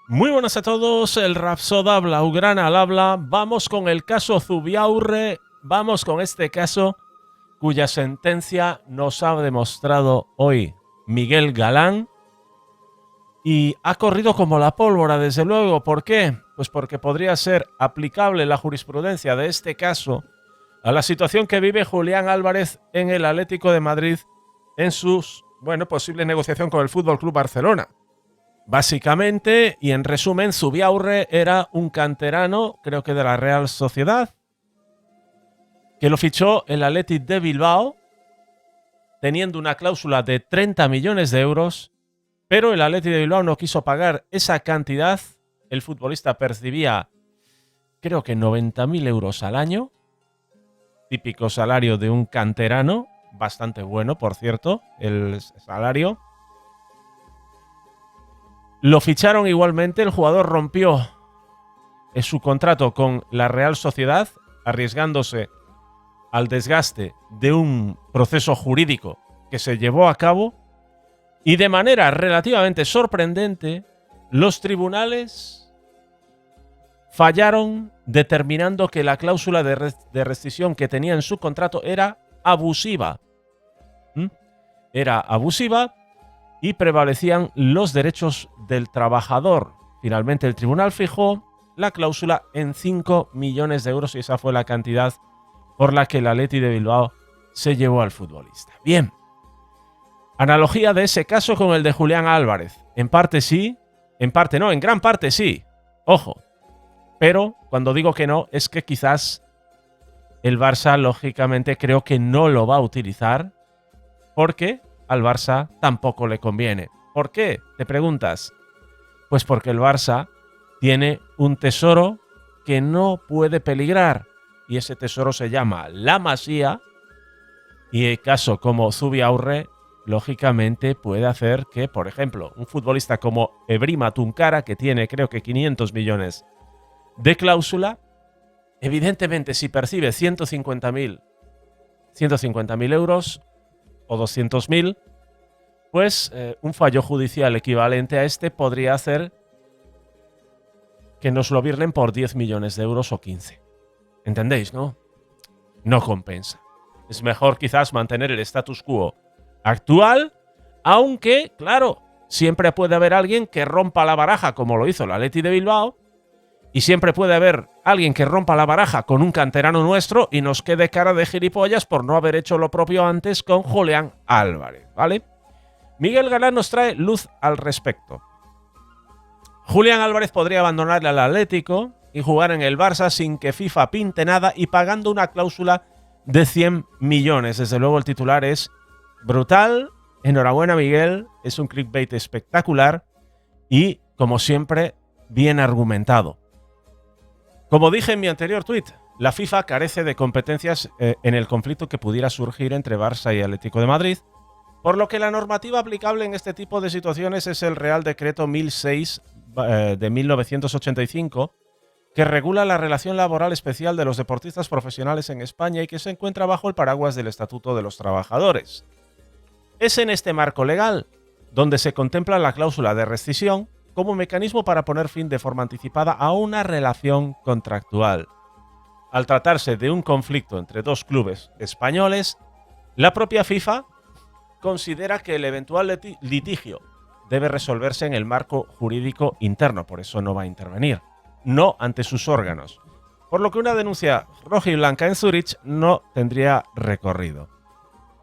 Muy buenas a todos, el Rapsoda Blaugrana al habla. Vamos con el caso Zubiaurre, vamos con este caso cuya sentencia nos ha demostrado hoy Miguel Galán y ha corrido como la pólvora, desde luego. ¿Por qué? Pues porque podría ser aplicable la jurisprudencia de este caso a la situación que vive Julián Álvarez en el Atlético de Madrid en sus, posible negociación con el Fútbol Club Barcelona. Básicamente, y en resumen, Zubiaurre era un canterano, creo que de la Real Sociedad, que lo fichó el Athletic de Bilbao, teniendo una cláusula de 30 millones de euros, pero el Athletic de Bilbao no quiso pagar esa cantidad. El futbolista percibía, creo que 90.000 euros al año, típico salario de un canterano, bastante bueno, por cierto, el salario. Lo ficharon igualmente, el jugador rompió su contrato con la Real Sociedad, arriesgándose al desgaste de un proceso jurídico que se llevó a cabo, y de manera relativamente sorprendente, los tribunales fallaron determinando que la cláusula de rescisión que tenía en su contrato era abusiva. Era abusiva y prevalecían los derechos del trabajador. Finalmente el tribunal fijó la cláusula en 5 millones de euros y esa fue la cantidad por la que el Athletic de Bilbao se llevó al futbolista. Bien, analogía de ese caso con el de Julián Álvarez. En parte sí, en parte no, en gran parte sí. Ojo, pero cuando digo que no es que quizás el Barça lógicamente creo que no lo va a utilizar porque al Barça tampoco le conviene. ¿Por qué? Te preguntas. Pues porque el Barça tiene un tesoro que no puede peligrar y ese tesoro se llama La Masía, y el caso como Zubiaurre lógicamente puede hacer que, por ejemplo, un futbolista como Ebrima Tunkara, que tiene creo que 500 millones de cláusula, evidentemente si percibe 150.000 euros o 200.000, pues un fallo judicial equivalente a este podría hacer que nos lo virlen por 10 millones de euros o 15. ¿Entendéis, no? No compensa. Es mejor quizás mantener el status quo actual, aunque, claro, siempre puede haber alguien que rompa la baraja como lo hizo el Athletic de Bilbao, y siempre puede haber alguien que rompa la baraja con un canterano nuestro y nos quede cara de gilipollas por no haber hecho lo propio antes con Julián Álvarez, ¿vale? Miguel Galán nos trae luz al respecto. Julián Álvarez podría abandonar al Atlético y jugar en el Barça sin que FIFA pinte nada y pagando una cláusula de 100 millones. Desde luego el titular es brutal. Enhorabuena, Miguel. Es un clickbait espectacular y, como siempre, bien argumentado. Como dije en mi anterior tuit, la FIFA carece de competencias en el conflicto que pudiera surgir entre Barça y Atlético de Madrid, por lo que la normativa aplicable en este tipo de situaciones es el Real Decreto 1006 de 1985, que regula la relación laboral especial de los deportistas profesionales en España y que se encuentra bajo el paraguas del Estatuto de los Trabajadores. Es en este marco legal donde se contempla la cláusula de rescisión como mecanismo para poner fin de forma anticipada a una relación contractual. Al tratarse de un conflicto entre dos clubes españoles, la propia FIFA considera que el eventual litigio debe resolverse en el marco jurídico interno, por eso no va a intervenir, no ante sus órganos, por lo que una denuncia roja y blanca en Zúrich no tendría recorrido.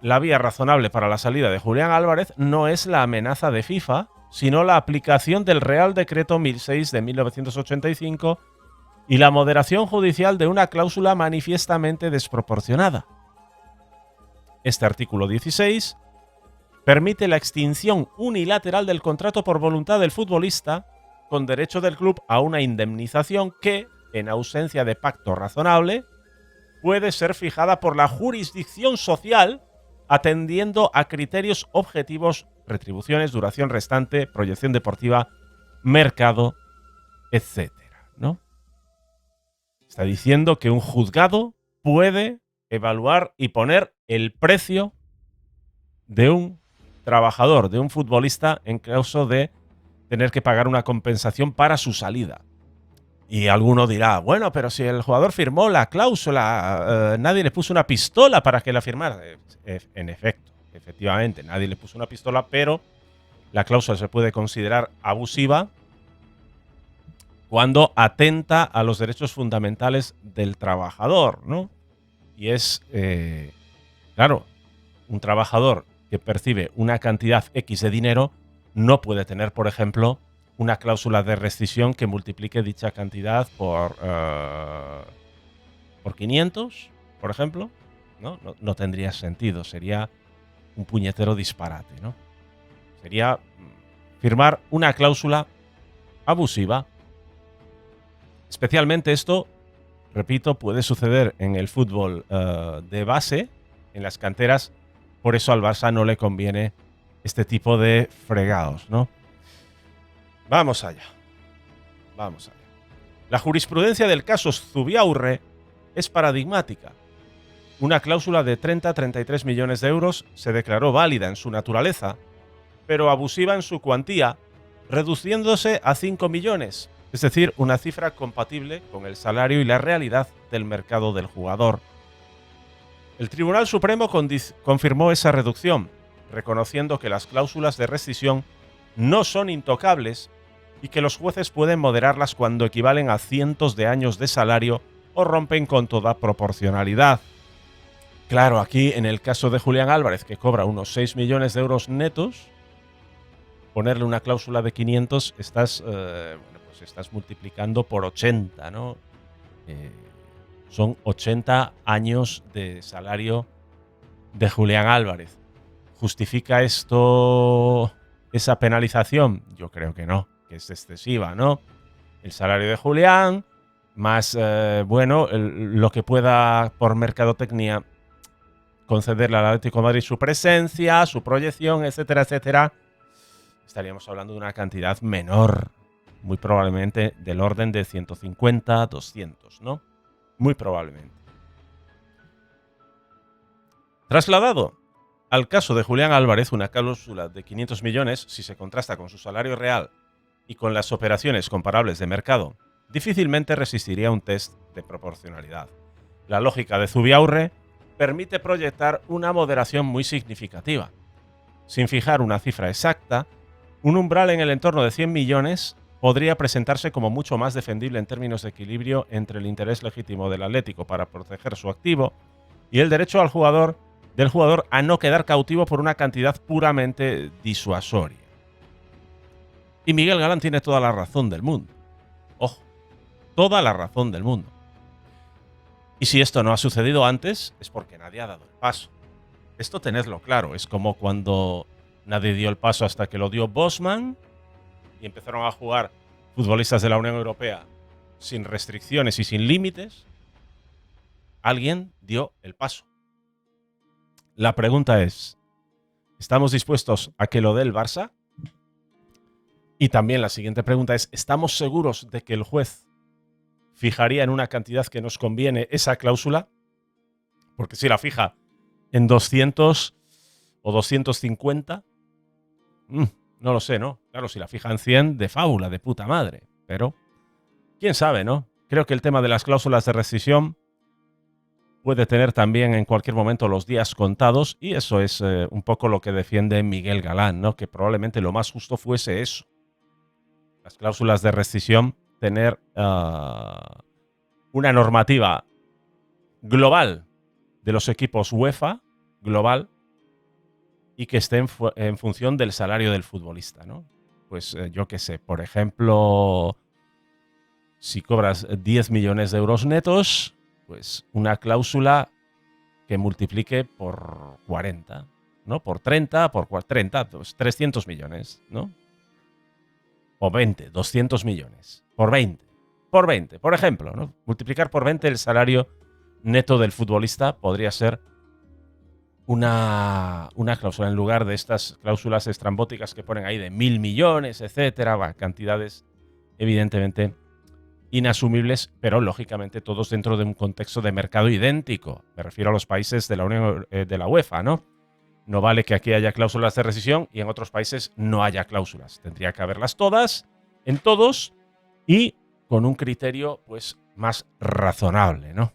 La vía razonable para la salida de Julián Álvarez no es la amenaza de FIFA, sino la aplicación del Real Decreto 1006 de 1985 y la moderación judicial de una cláusula manifiestamente desproporcionada. Este artículo 16 permite la extinción unilateral del contrato por voluntad del futbolista, con derecho del club a una indemnización que, en ausencia de pacto razonable, puede ser fijada por la jurisdicción social atendiendo a criterios objetivos, retribuciones, duración restante, proyección deportiva, mercado, etcétera, ¿no? Está diciendo que un juzgado puede evaluar y poner el precio de un trabajador, de un futbolista, en caso de tener que pagar una compensación para su salida. Y alguno dirá, bueno, pero si el jugador firmó la cláusula, nadie le puso una pistola para que la firmara. En efecto, efectivamente, nadie le puso una pistola, pero la cláusula se puede considerar abusiva cuando atenta a los derechos fundamentales del trabajador, ¿no? Y es, claro, un trabajador que percibe una cantidad X de dinero no puede tener, por ejemplo, una cláusula de rescisión que multiplique dicha cantidad por 500, por ejemplo. No tendría sentido, sería un puñetero disparate, ¿no? Sería firmar una cláusula abusiva. Especialmente esto, repito, puede suceder en el fútbol de base, en las canteras. Por eso al Barça no le conviene este tipo de fregados, ¿no? Vamos allá. Vamos allá. La jurisprudencia del caso Zubiaurre es paradigmática. Una cláusula de 30-33 millones de euros se declaró válida en su naturaleza, pero abusiva en su cuantía, reduciéndose a 5 millones, es decir, una cifra compatible con el salario y la realidad del mercado del jugador. El Tribunal Supremo confirmó esa reducción, reconociendo que las cláusulas de rescisión no son intocables y que los jueces pueden moderarlas cuando equivalen a cientos de años de salario o rompen con toda proporcionalidad. Claro, aquí en el caso de Julián Álvarez, que cobra unos 6 millones de euros netos, ponerle una cláusula de 500 estás multiplicando por 80, ¿no? Son 80 años de salario de Julián Álvarez. ¿Justifica esto esa penalización? Yo creo que no, que es excesiva, ¿no? El salario de Julián, más, lo que pueda por mercadotecnia concederle al Atlético de Madrid su presencia, su proyección, etcétera, etcétera. Estaríamos hablando de una cantidad menor, muy probablemente del orden de 150, 200, ¿no? Muy probablemente. Trasladado al caso de Julián Álvarez, una cláusula de 500 millones, si se contrasta con su salario real y con las operaciones comparables de mercado, difícilmente resistiría un test de proporcionalidad. La lógica de Zubiaurre permite proyectar una moderación muy significativa. Sin fijar una cifra exacta, un umbral en el entorno de 100 millones podría presentarse como mucho más defendible en términos de equilibrio entre el interés legítimo del Atlético para proteger su activo y el derecho del jugador a no quedar cautivo por una cantidad puramente disuasoria. Y Miguel Galán tiene toda la razón del mundo. Ojo, toda la razón del mundo. Y si esto no ha sucedido antes, es porque nadie ha dado el paso. Esto tenedlo claro, es como cuando nadie dio el paso hasta que lo dio Bosman y empezaron a jugar futbolistas de la Unión Europea sin restricciones y sin límites. Alguien dio el paso. La pregunta es, ¿estamos dispuestos a que lo dé el Barça? Y también la siguiente pregunta es, ¿estamos seguros de que el juez fijaría en una cantidad que nos conviene esa cláusula? Porque si la fija en 200 o 250, no lo sé, ¿no? Claro, si la fija en 100, de fábula, de puta madre. Pero, quién sabe, ¿no? Creo que el tema de las cláusulas de rescisión puede tener también en cualquier momento los días contados, y eso es un poco lo que defiende Miguel Galán, ¿no? Que probablemente lo más justo fuese eso. Las cláusulas de rescisión, tener una normativa global de los equipos UEFA, global, y que esté en función del salario del futbolista, ¿no? Pues yo qué sé, por ejemplo, si cobras 10 millones de euros netos, pues una cláusula que multiplique por 40, ¿no? Por 30, por 30, pues 300 millones, ¿no? O 20, 200 millones. Por 20, por ejemplo, ¿no? Multiplicar por 20 el salario neto del futbolista podría ser una cláusula en lugar de estas cláusulas estrambóticas que ponen ahí de 1.000 millones, etcétera, cantidades evidentemente inasumibles, pero lógicamente todos dentro de un contexto de mercado idéntico. Me refiero a los países de la Unión de la UEFA, ¿no? No vale que aquí haya cláusulas de rescisión y en otros países no haya cláusulas. Tendría que haberlas todas, en todos, y con un criterio pues más razonable, ¿no?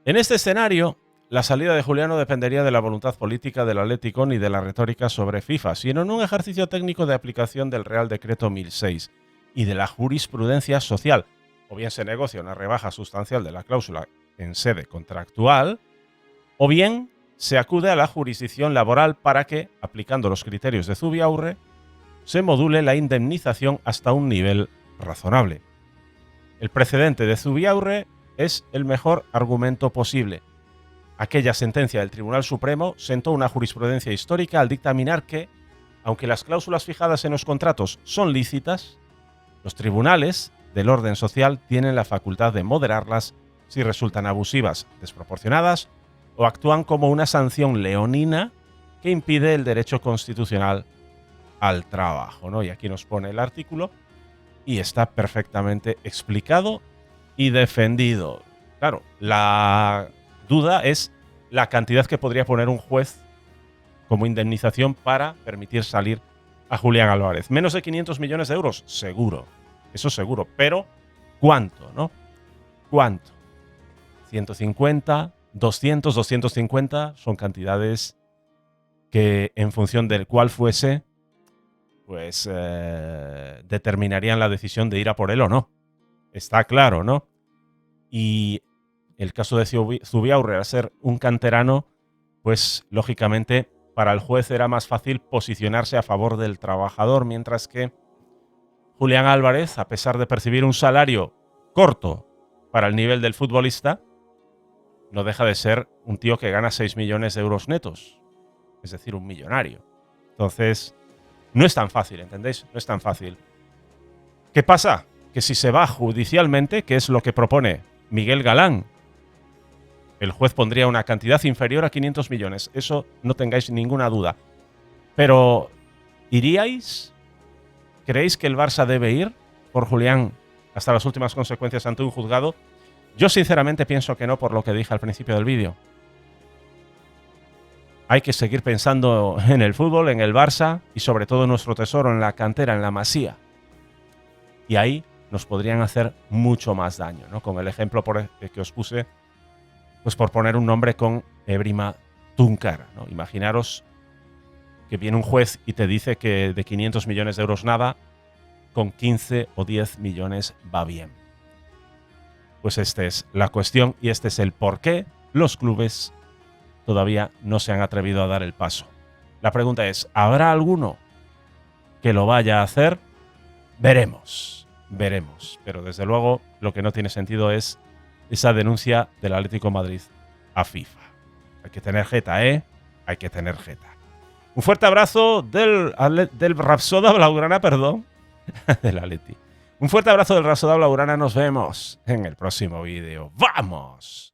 En este escenario, la salida de Julián dependería de la voluntad política del Atlético ni de la retórica sobre FIFA, sino en un ejercicio técnico de aplicación del Real Decreto 1006 y de la jurisprudencia social. O bien se negocia una rebaja sustancial de la cláusula en sede contractual, o bien se acude a la jurisdicción laboral para que, aplicando los criterios de Zubiaurre, se module la indemnización hasta un nivel razonable. El precedente de Zubiaurre es el mejor argumento posible. Aquella sentencia del Tribunal Supremo sentó una jurisprudencia histórica al dictaminar que, aunque las cláusulas fijadas en los contratos son lícitas, los tribunales del orden social tienen la facultad de moderarlas si resultan abusivas, desproporcionadas o actúan como una sanción leonina que impide el derecho constitucional al trabajo, ¿no? Y aquí nos pone el artículo y está perfectamente explicado y defendido. Claro, la duda es la cantidad que podría poner un juez como indemnización para permitir salir a Julián Álvarez. Menos de 500 millones de euros, seguro. Eso seguro. Pero, ¿cuánto, no? ¿Cuánto? 150, 200, 250 son cantidades que, en función del cual fuese, pues determinarían la decisión de ir a por él o no. Está claro, ¿no? Y el caso de Zubiaurre, al ser un canterano, pues lógicamente para el juez era más fácil posicionarse a favor del trabajador, mientras que Julián Álvarez, a pesar de percibir un salario corto para el nivel del futbolista, no deja de ser un tío que gana 6 millones de euros netos, es decir, un millonario. Entonces, no es tan fácil, ¿entendéis? No es tan fácil. ¿Qué pasa? Que si se va judicialmente, que es lo que propone Miguel Galán, el juez pondría una cantidad inferior a 500 millones. Eso no tengáis ninguna duda. Pero, ¿iríais? ¿Creéis que el Barça debe ir por Julián hasta las últimas consecuencias ante un juzgado? Yo sinceramente pienso que no, por lo que dije al principio del vídeo. Hay que seguir pensando en el fútbol, en el Barça y sobre todo en nuestro tesoro, en la cantera, en la Masía. Y ahí nos podrían hacer mucho más daño, ¿no? Con el ejemplo que os puse, pues por poner un nombre con Ebrima Tunkara, ¿no? Imaginaros que viene un juez y te dice que de 500 millones de euros nada, con 15 o 10 millones va bien. Pues esta es la cuestión y este es el por qué los clubes todavía no se han atrevido a dar el paso. La pregunta es, ¿habrá alguno que lo vaya a hacer? Veremos, veremos. Pero desde luego lo que no tiene sentido es esa denuncia del Atlético de Madrid a FIFA. Hay que tener jeta, ¿eh? Hay que tener jeta. Un fuerte abrazo del Rapsoda Blaugrana, perdón. Del Atleti. Un fuerte abrazo del Rapsoda Blaugrana. Nos vemos en el próximo vídeo. ¡Vamos!